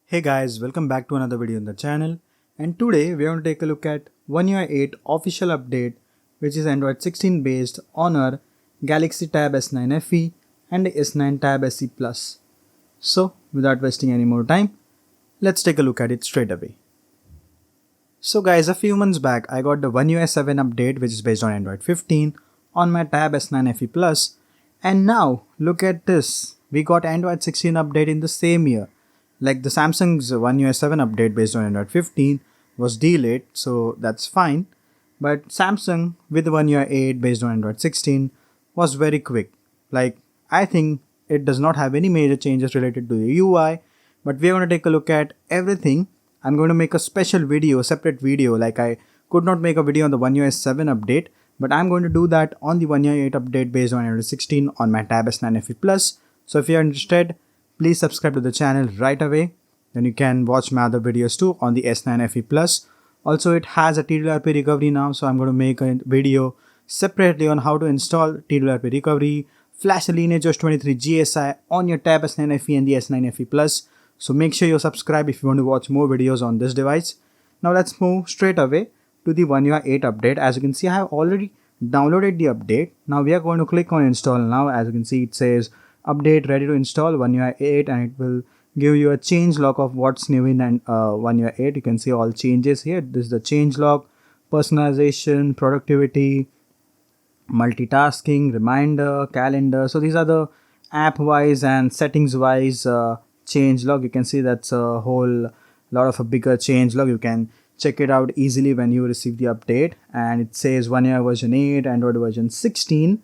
Hey guys, welcome back to another video on the channel, and today we are going to take a look at OneUI 8 official update, which is Android 16 based on our Galaxy Tab S9 FE and S9 Tab SE Plus. So without wasting any more time, let's take a look at it straight away. So guys, a few months back I got the OneUI 7 update, which is based on Android 15 on my Tab S9 FE Plus, and now look at this, we got Android 16 update in the same year. Like the Samsung's OneUI 7 update based on Android 15 was delayed, so that's fine. But Samsung with OneUI 8 based on Android 16 was very quick. Like, I think it does not have any major changes related to the UI, but we're going to take a look at everything. I'm going to make a special video, a separate video. Like, I could not make a video on the OneUI 7 update, but I'm going to do that on the OneUI 8 update based on Android 16 on my Tab S9 FE Plus. So if you're interested, please subscribe to the channel right away. Then you can watch my other videos too on the S9 FE Plus. Also, it has a TWRP recovery now, so I'm going to make a video separately on how to install TWRP recovery, Flash Lineage 23 GSI on your Tab S9 FE and the S9 FE Plus. So make sure you subscribe if you want to watch more videos on this device. Now let's move straight away to the OneUI 8 update. As you can see, I have already downloaded the update. Now we are going to click on install now. As you can see, it says update ready to install OneUI 8, and it will give you a change log of what's new in OneUI 8. You can see all changes here. This is the change log, personalization, productivity, multitasking, reminder, calendar. So these are the app wise and settings wise change log. You can see that's a whole lot of a bigger change log. You can check it out easily when you receive the update, and it says OneUI version 8, Android version 16.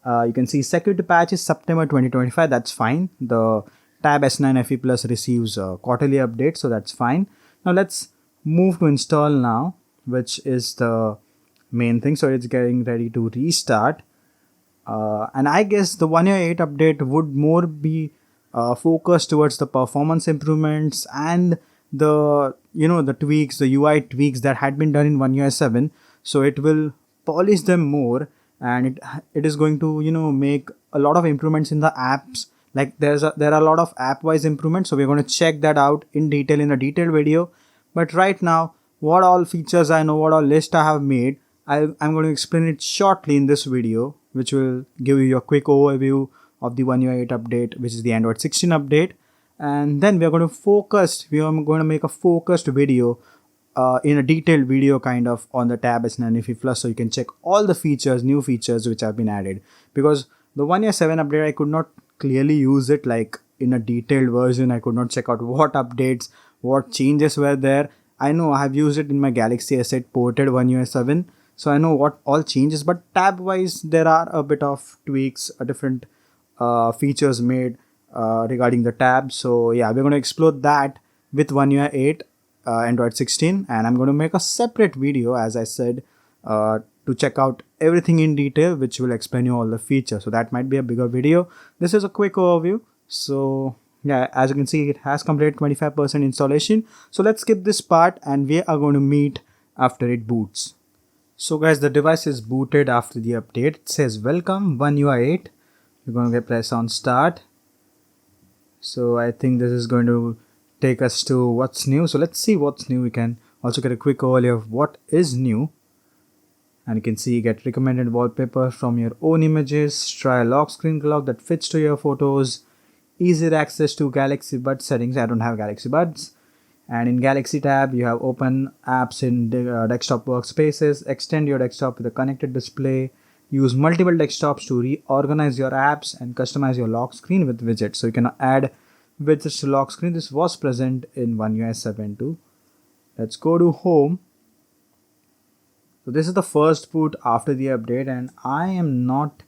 You can see security patch is September 2025. That's fine. The Tab S9 FE Plus receives a quarterly update, so that's fine. Now let's move to install now, which is the main thing. So it's getting ready to restart. And I guess the OneUI 8 update would more be focused towards the performance improvements and the tweaks, the UI tweaks that had been done in OneUI 7. So it will polish them more, and it is going to make a lot of improvements in the apps. Like there are a lot of app wise improvements, so we're going to check that out in detail in a detailed video. But right now, what all features I know, what all list I have made, I'm going to explain it shortly in this video, which will give you a quick overview of the OneUI 8 update, which is the Android 16 update. And then we are going to make a focused video in a detailed video kind of on the Tab S9 FE Plus, so you can check all the features, new features which have been added. Because the OneUI 7 update, I could not clearly use it like in a detailed version. I could not check out what updates, what changes were there. I know I have used it in my Galaxy S8 ported OneUI 7, so I know what all changes, but tab wise there are a bit of tweaks, different features made regarding the tab. So yeah, we're going to explore that with OneUI 8 Android 16, and I'm going to make a separate video, as I said, to check out everything in detail, which will explain you all the features. So that might be a bigger video. This is a quick overview. So yeah, as you can see, it has completed 25% installation. So let's skip this part and we are going to meet after it boots. So guys, the device is booted after the update. It says welcome OneUI 8. We're going to press on start. So I think this is going to take us to what's new. So let's see what's new. We can also get a quick overview of what is new. And you can see get recommended wallpaper from your own images, try a lock screen clock that fits to your photos, easier access to Galaxy Buds settings. I don't have Galaxy Buds. And in Galaxy tab, you have open apps in desktop workspaces, extend your desktop with a connected display, use multiple desktops to reorganize your apps, and customize your lock screen with widgets. So you can add widgets to lock screen. This was present in OneUI 7 too. Let's go to home. So this is the first boot after the update, and I am not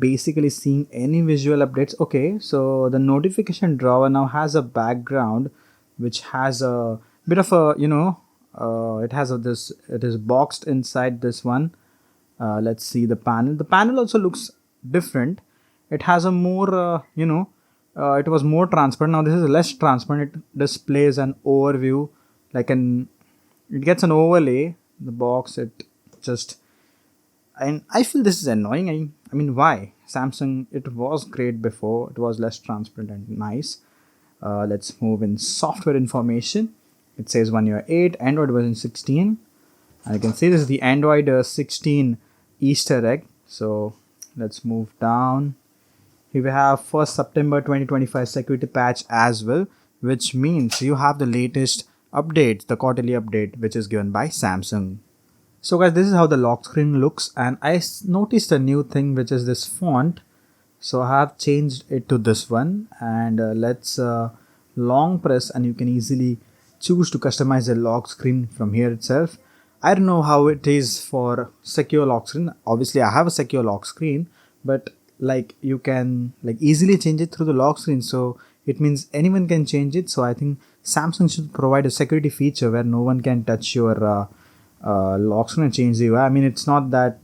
basically seeing any visual updates. Okay, so the notification drawer now has a background which has a bit of a it is boxed inside this one. Let's see the panel. The panel also looks different. It has a more it was more transparent. Now this is less transparent. It displays an overview, it gets an overlay. The box, and I feel this is annoying. I mean, why? Samsung, it was great before. It was less transparent and nice. Let's move in software information. It says OneUI 8, Android version 16. And you can see this is the Android 16 Easter egg. So let's move down. Here we have 1st September 2025 security patch as well, which means you have the latest update, the quarterly update, which is given by Samsung. So guys, this is how the lock screen looks, and I noticed a new thing, which is this font. So I have changed it to this one, and let's long press and you can easily choose to customize the lock screen from here itself. I don't know how it is for secure lock screen. Obviously I have a secure lock screen, but like you can like easily change it through the lock screen, so it means anyone can change it. So I think Samsung should provide a security feature where no one can touch your lock screen and change the UI. I mean, it's not that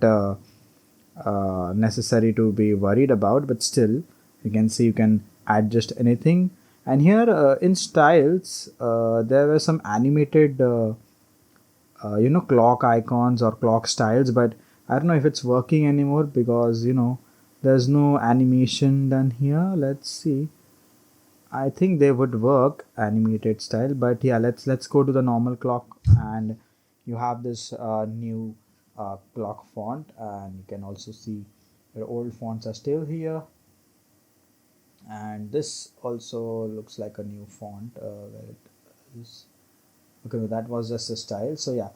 necessary to be worried about, but still you can see you can adjust anything. And here in styles there were some animated clock icons or clock styles, but I don't know if it's working anymore because there's no animation done here. Let's see. I think they would work animated style, but yeah, let's go to the normal clock, and you have this new clock font, and you can also see your old fonts are still here, and this also looks like a new font where it is. Okay, that was just a style. So yeah,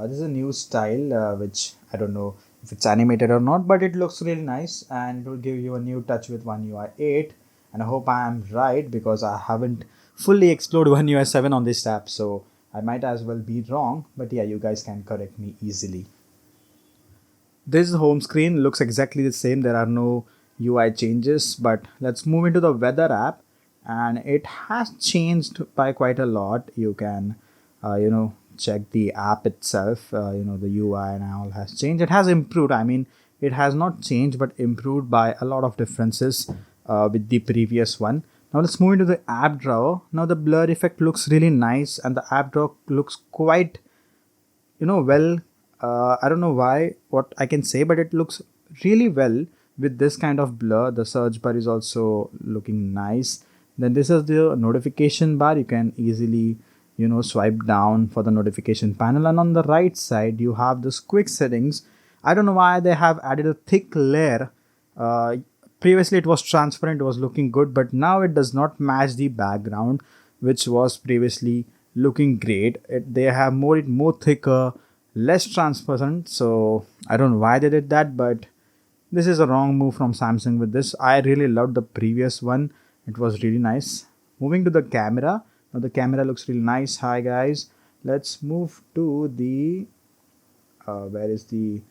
this is a new style which I don't know if it's animated or not, but it looks really nice and it will give you a new touch with OneUI 8. And I hope I am right because I haven't fully explored OneUI 7 on this tab, so I might as well be wrong, but yeah, you guys can correct me easily. This home screen looks exactly the same. There are no UI changes, but let's move into the weather app, and it has changed by quite a lot. You can check the app itself. The UI and all has changed. It has improved. I mean, it has not changed but improved by a lot of differences with the previous one. Now let's move into the app drawer. Now the blur effect looks really nice, and the app drawer looks quite well. I don't know what I can say, but it looks really well with this kind of blur. The search bar is also looking nice. Then this is the notification bar. You can easily swipe down for the notification panel, and on the right side you have this quick settings. I don't know why they have added a thick layer. Previously it was transparent, it was looking good, but now it does not match the background, which was previously looking great. They have more thicker, less transparent. So I don't know why they did that, but this is a wrong move from Samsung with this. I really loved the previous one. It was really nice. Moving to the camera. Now the camera looks really nice. Hi guys. Let's move to the where is the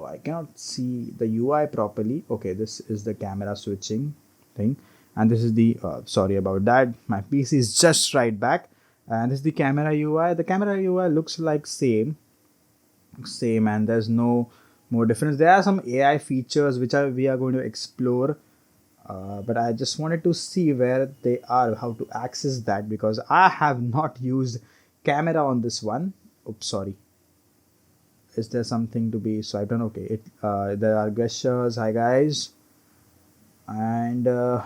I cannot see the UI properly. Okay, this is the camera switching thing, and this is the sorry about that, my PC is just right back. And this is the camera UI. The camera UI looks like same, and there's no more difference. There are some AI features which we are going to explore, but I just wanted to see where they are, how to access that, because I have not used camera on this one. Oops, sorry. Is there something to be swiped on? Okay, there are gestures. Hi guys. And yeah,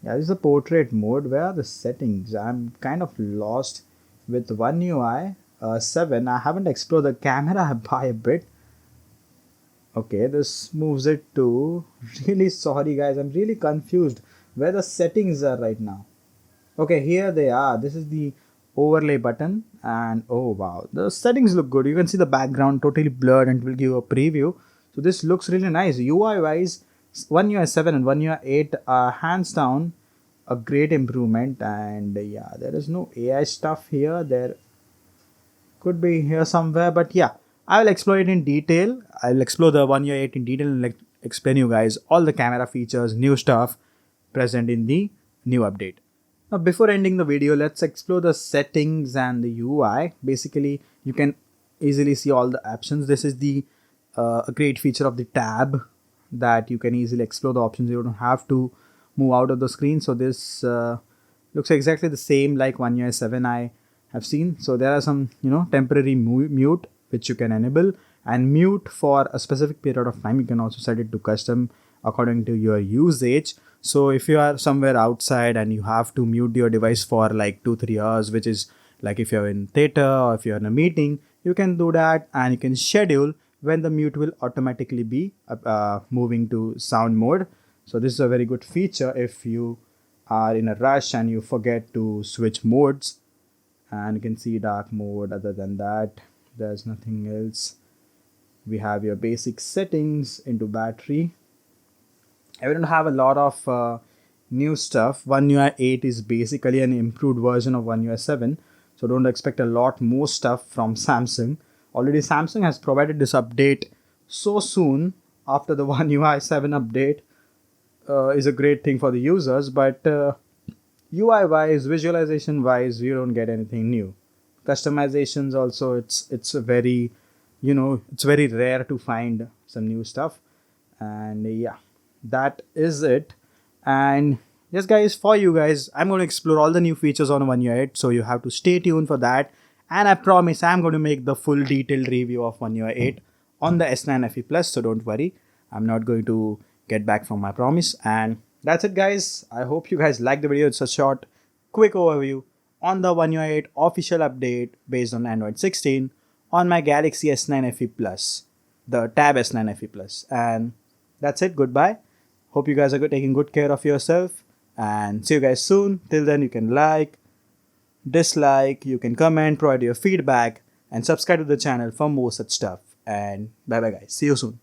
this is the portrait mode. Where are the settings? I'm kind of lost with OneUI 7. I haven't explored the camera by a bit. Okay, this moves it to, really sorry guys, I'm really confused where the settings are right now. Okay, here they are. This is the overlay button, and oh wow, the settings look good. You can see the background totally blurred and it will give a preview. So this looks really nice. UI wise, OneUI 7 and OneUI 8 are hands down a great improvement. And yeah, there is no AI stuff here. There could be here somewhere, but yeah, I will explore it in detail. I will explore the OneUI 8 in detail and explain you guys all the camera features, new stuff present in the new update. Now before ending the video, let's explore the settings and the UI. Basically, you can easily see all the options. This is the a great feature of the tab, that you can easily explore the options. You don't have to move out of the screen. So this looks exactly the same like OneUI 7 I have seen. So there are some temporary mute which you can enable, and mute for a specific period of time. You can also set it to custom according to your usage. So if you are somewhere outside and you have to mute your device for like 2-3 hours, which is like if you're in theater or if you're in a meeting, you can do that and you can schedule when the mute will automatically be moving to sound mode. So this is a very good feature if you are in a rush and you forget to switch modes. And you can see dark mode. Other than that, there's nothing else. We have your basic settings into battery. I don't have a lot of new stuff. OneUI 8 is basically an improved version of OneUI 7, so don't expect a lot more stuff from Samsung. Already Samsung has provided this update so soon after the OneUI 7 update is a great thing for the users, but UI wise, visualization wise, you don't get anything new. Customizations also, it's a very, it's very rare to find some new stuff. And yeah, that is it. And yes guys, for you guys, I'm going to explore all the new features on OneUI 8, so you have to stay tuned for that. And I promise I'm going to make the full detailed review of OneUI 8 on the S9 FE Plus, so don't worry, I'm not going to get back from my promise. And that's it guys, I hope you guys liked the video. It's a short quick overview on the OneUI 8 official update based on Android 16 on my Galaxy S9 FE Plus, the Tab S9 FE Plus. And that's it, goodbye. Hope you guys are taking good care of yourself, and see you guys soon. Till then, you can like, dislike, you can comment, provide your feedback, and subscribe to the channel for more such stuff. And bye bye guys, see you soon.